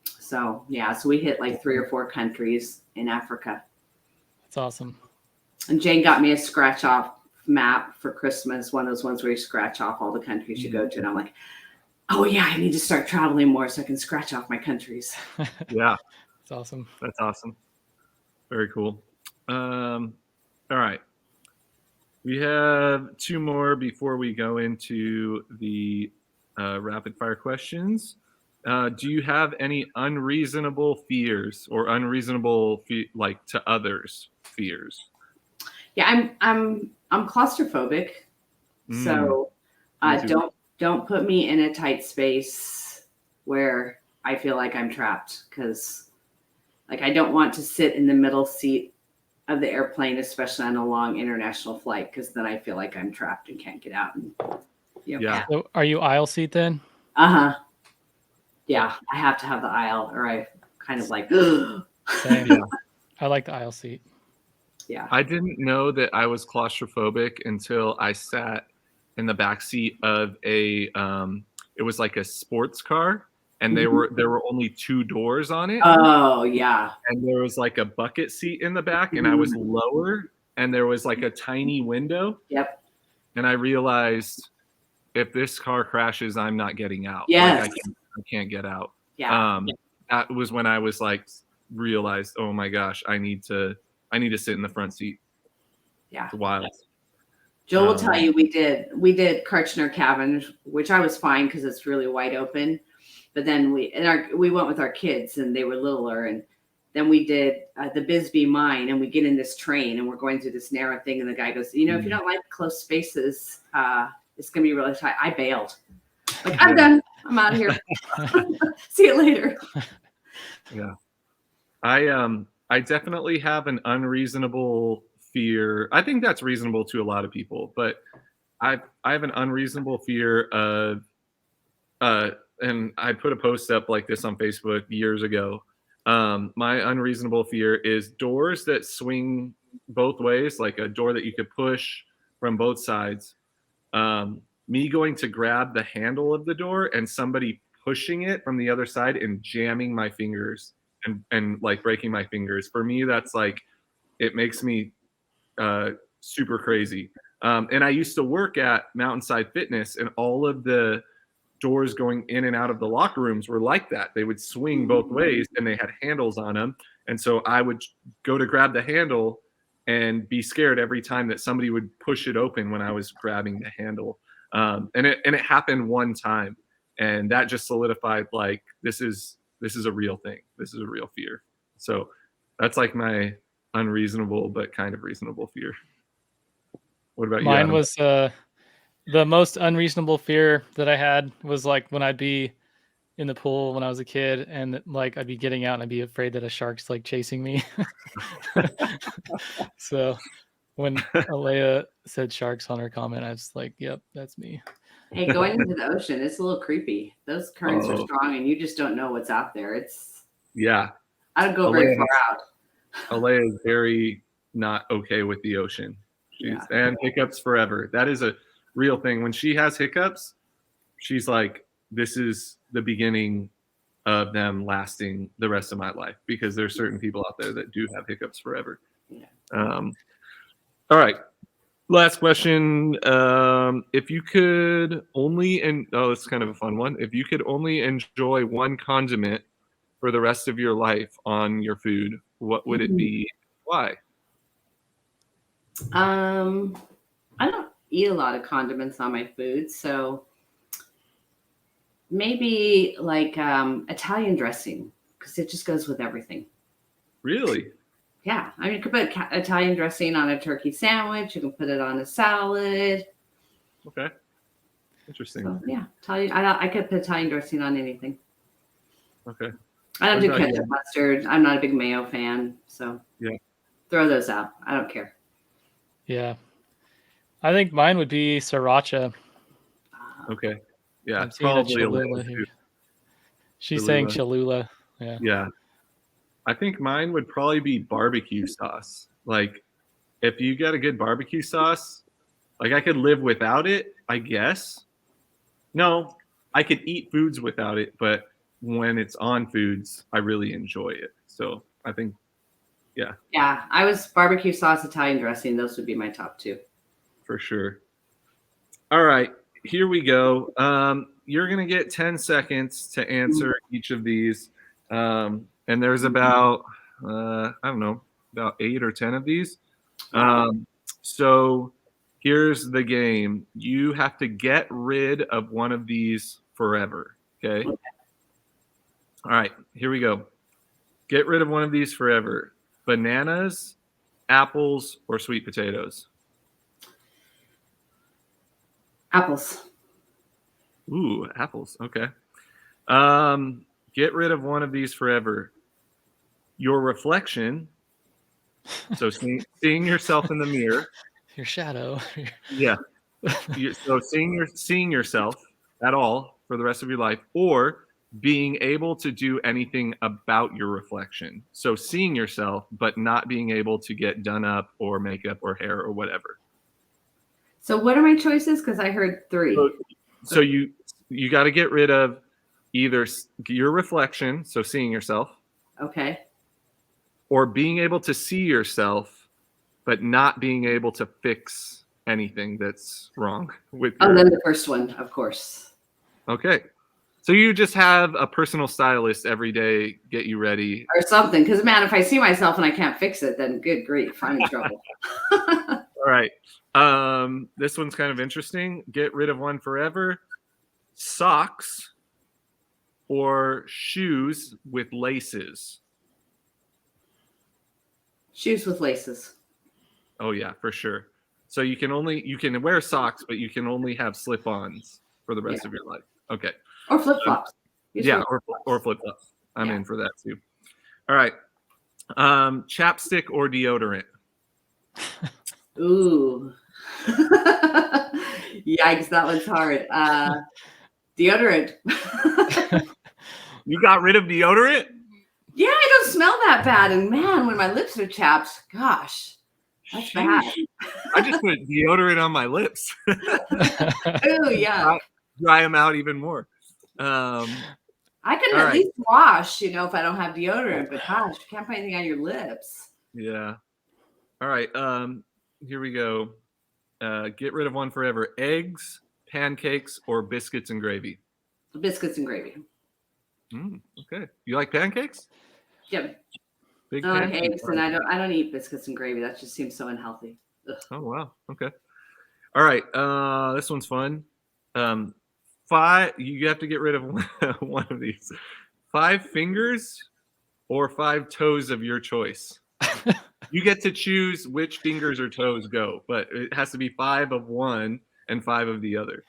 So yeah, so we hit like 3 or 4 countries in Africa. That's awesome. And Jane got me a scratch off map for Christmas, one of those ones where you scratch off all the countries you go to. And I'm like, oh yeah, I need to start traveling more so I can scratch off my countries. Yeah. That's awesome. That's awesome. Very cool. All right. We have 2 more before we go into the rapid fire questions. Do you have any unreasonable fears or unreasonable like to others fears? Yeah, I'm claustrophobic. So don't put me in a tight space where I feel like I'm trapped, because like I don't want to sit in the middle seat of the airplane, especially on a long international flight, because then I feel like I'm trapped and can't get out. And, yeah. So are you aisle seat then? Uh-huh. Yeah, I have to have the aisle, or I kind of like. Same. Yeah. I like the aisle seat. Yeah. I didn't know that I was claustrophobic until I sat in the back seat of a it was like a sports car, and there were only 2 doors on it. Oh yeah. And there was like a bucket seat in the back, and I was lower, and there was like a tiny window. Yep. And I realized, if this car crashes, I'm not getting out. Yes. Like I can't get out. Yeah. That was when I was like realized, oh my gosh, I need to sit in the front seat. Yeah. It's wild. Joel will tell you we did Karchner Cabin, which I was fine because it's really wide open. But then we went with our kids, and they were littler, and then we did the Bisbee Mine, and we get in this train, and we're going through this narrow thing, and the guy goes, if you don't like close spaces, it's gonna be really tight. I bailed. Like, I'm done. I'm out of here. See you later. Yeah. I definitely have an unreasonable fear. I think that's reasonable to a lot of people, but I have an unreasonable fear of and I put a post up like this on Facebook years ago. My unreasonable fear is doors that swing both ways, like a door that you could push from both sides. Me going to grab the handle of the door and somebody pushing it from the other side and jamming my fingers and like breaking my fingers. For me, that's like, it makes me super crazy. And I used to work at Mountainside Fitness, and all of the doors going in and out of the locker rooms were like that. They would swing both ways, and they had handles on them. And so I would go to grab the handle and be scared every time that somebody would push it open when I was grabbing the handle. And it happened one time, and that just solidified, like, this is a real thing. This is a real fear. So that's like my unreasonable but kind of reasonable fear. What about you? Mine was the most unreasonable fear that I had was like when I'd be in the pool when I was a kid, and like I'd be getting out and I'd be afraid that a shark's like chasing me. So when Alea said sharks on her comment, I was like, yep, that's me. Hey, going into the ocean, it's a little creepy. Those currents are strong, and you just don't know what's out there. I don't go very far out. Alea is very not okay with the ocean. And hiccups forever. That is a real thing. When she has hiccups, she's like, this is the beginning of them lasting the rest of my life, because there's certain people out there that do have hiccups forever. Yeah. All right. Last question. If you could only, it's kind of a fun one. If you could only enjoy one condiment for the rest of your life on your food, what would it be? Why? I don't eat a lot of condiments on my food. So maybe like Italian dressing, because it just goes with everything. Really? Yeah. I mean, you could put Italian dressing on a turkey sandwich. You can put it on a salad. Okay. Interesting. So, yeah. I could put Italian dressing on anything. Okay. I don't What do about ketchup you? mustard. I'm not a big mayo fan. So Yeah. throw those out. I don't care. Yeah. I think mine would be sriracha. Okay. Yeah. I'm It's seeing a probably a Cholula little here. too She's saying Cholula. Cholula. Yeah. Yeah. I think mine would probably be barbecue sauce. Like, if you get a good barbecue sauce, like I could live without it, I guess. No, I could eat foods without it, but when it's on foods, I really enjoy it. So I think, yeah, Yeah. I was barbecue sauce, Italian dressing. Those would be my top two. for sure. All right, here we go. You're gonna get 10 seconds to answer each of these, and there's about I don't know, about 8 or 10 of these. So here's the game: you have to get rid of one of these forever. Okay. All right, here we go. Get rid of one of these forever: bananas, apples, or sweet potatoes. Apples. Ooh, apples. Okay. Get rid of one of these forever: your reflection. So seeing yourself in the mirror. Your shadow. Yeah. So seeing yourself at all for the rest of your life, or being able to do anything about your reflection. So seeing yourself, but not being able to get done up or makeup or hair or whatever. So what are my choices? Because I heard 3. So you got to get rid of either your reflection, so seeing yourself, Okay. or being able to see yourself, but not being able to fix anything that's wrong with Oh, your. then the first one, of course. Okay. So you just have a personal stylist every day get you ready. Or something. Because, man, if I see myself and I can't fix it, then good grief, I'm in trouble. All right. This one's kind of interesting. Get rid of one forever: socks or shoes with laces. Shoes with laces. Oh yeah, for sure. So you can wear socks, but you can only have slip-ons for the rest of your life. Okay. Or flip-flops. Yeah, or flip-flops. I'm in for that too. All right. Chapstick or deodorant? Ooh. Yikes, that one's hard. Deodorant. You got rid of deodorant? Yeah, I don't smell that bad. And man, when my lips are chapped, gosh, that's bad. I just put deodorant on my lips. Oh, yeah. Dry them out even more. I can at least wash, if I don't have deodorant, but gosh, you can't put anything on your lips. Yeah. All right. Here we go. Get rid of one forever: eggs, pancakes, or biscuits and gravy. Biscuits and gravy. Okay. You like pancakes? Yep. Big I like pancake eggs, and I don't eat biscuits and gravy. That just seems so unhealthy. Ugh. Oh wow. Okay. All right. This one's fun. You have to get rid of one of these: 5 fingers or 5 toes of your choice. You get to choose which fingers or toes go, but it has to be 5 of one and 5 of the other.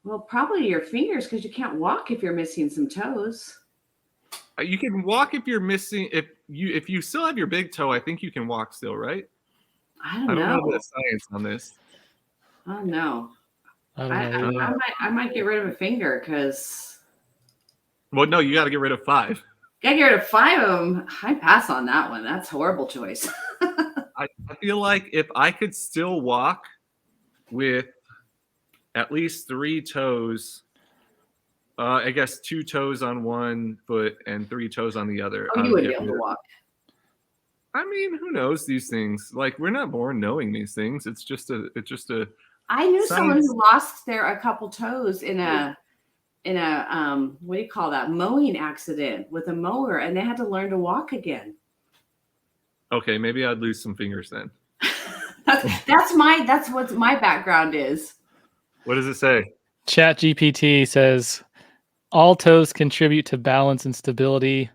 Well, probably your fingers, because you can't walk if you're missing some toes. You can walk if you're missing. If you still have your big toe, I think you can walk still, right? I don't know know the science on this. Oh no. I don't know. I might get rid of a finger because. Well, no, you got to get rid of 5. Gotta get rid of 5 of them. I pass on that one. That's a horrible choice. I feel like if I could still walk with at least 3 toes, I guess 2 toes on one foot and 3 toes on the other. Oh, you wouldn't be able to walk. I mean, who knows these things? Like, we're not born knowing these things. It's just a. I knew science. someone who lost a couple toes in a what do you call that, mowing accident with a mower, and they had to learn to walk again. Okay, maybe I'd lose some fingers then. That's what my background is. What does it say? Chat GPT says all toes contribute to balance and stability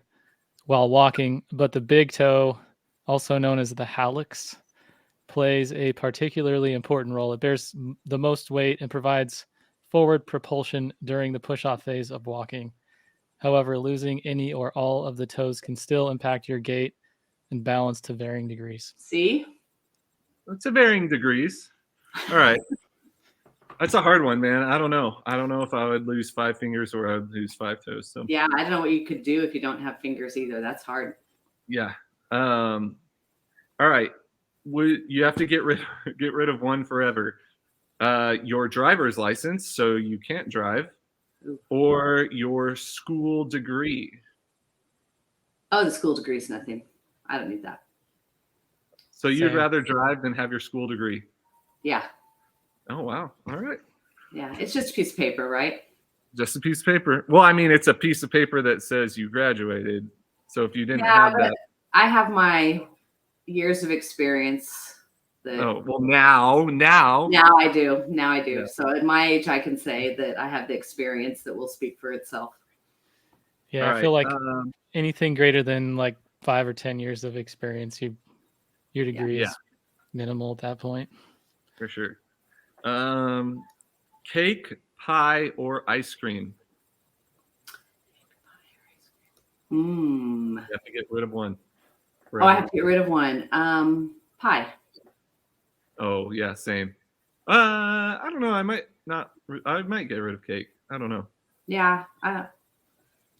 while walking, but the big toe, also known as the hallux, plays a particularly important role. It bears the most weight and provides forward propulsion during the push-off phase of walking. However, losing any or all of the toes can still impact your gait and balance to varying degrees. See? It's a varying degrees. All right. That's a hard one, man. I don't know. I don't know if I would lose 5 fingers or I would lose 5 toes. So Yeah, I don't know what you could do if you don't have fingers either. That's hard. yeah. All right. You have to get rid of one forever. Your driver's license, so you can't drive, or your school degree. Oh, the school degree is nothing. I don't need that. So you'd Same. rather drive than have your school degree? Yeah. Oh, wow. All right. Yeah. It's just a piece of paper, right? Just a piece of paper. Well, I mean, it's a piece of paper that says you graduated. So if you didn't have that. I have my years of experience. Oh, well, now I do. Yeah. So at my age, I can say that I have the experience that will speak for itself. Yeah, All I feel right. like anything greater than like 5 or 10 years of experience, your degree is minimal at that point. For sure. Cake, pie, or ice cream? You have to get rid of one. Oh, I have to get rid of one. Pie. Oh, yeah, same. I don't know. I might get rid of cake. I don't know. Yeah.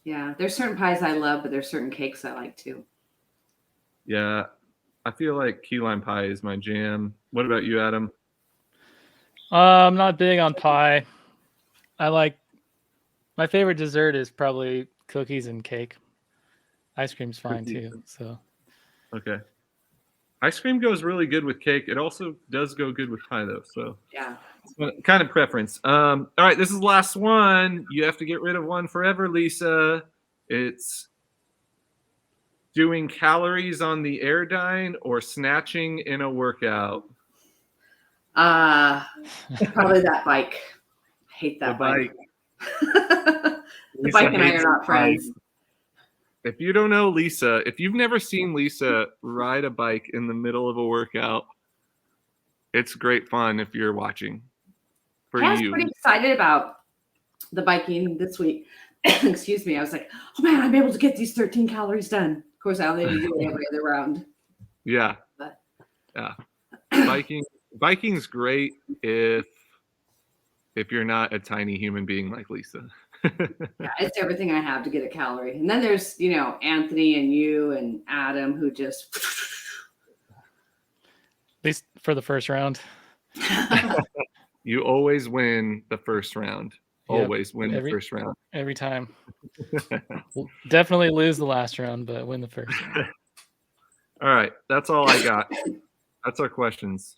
Yeah. There's certain pies I love, but there's certain cakes I like too. Yeah. I feel like key lime pie is my jam. What about you, Adam? I'm not big on pie. My favorite dessert is probably cookies and cake. Ice cream's fine too. So. Okay. Ice cream goes really good with cake. It also does go good with pie though. So yeah, kind of preference. All right, this is the last one. You have to get rid of one forever, Lisa. It's doing calories on the Airdyne or snatching in a workout. Probably that bike. I hate that bike. The bike and I are not friends. If you don't know Lisa, if you've never seen Lisa ride a bike in the middle of a workout, it's great fun if you're watching. I was pretty excited about the biking this week. Excuse me. I was like, oh man, I'm able to get these 13 calories done. Of course, I only do it every other round. Yeah. But. Yeah. Biking's great if you're not a tiny human being like Lisa. Yeah, it's everything I have to get a calorie. And then there's, Anthony and you and Adam who just at least for the first round. You always win the first round. Always win the first round. Every time. We'll definitely lose the last round, but win the first round. All right. That's all I got. That's our questions.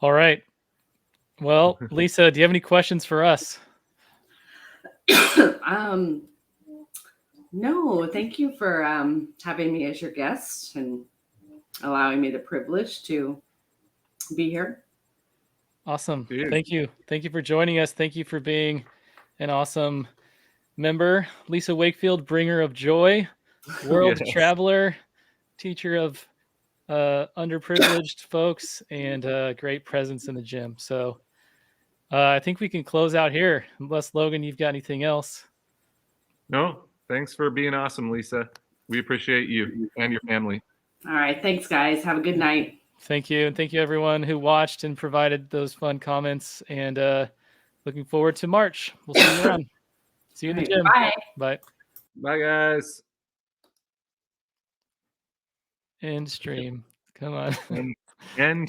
All right. Well, Lisa, do you have any questions for us? No, thank you for having me as your guest and allowing me the privilege to be here. Awesome. Thank you. Thank you for joining us. Thank you for being an awesome member. Lisa Wakefield, bringer of joy, world traveler, teacher of underprivileged folks, and great presence in the gym. So I think we can close out here, unless Logan, you've got anything else. No, thanks for being awesome, Lisa. We appreciate you and your family. All right. Thanks, guys. Have a good night. Thank you. And thank you, everyone who watched and provided those fun comments. And looking forward to March. We'll see you around. See you in the gym. Bye. Bye. Bye, guys. End stream. Come on. End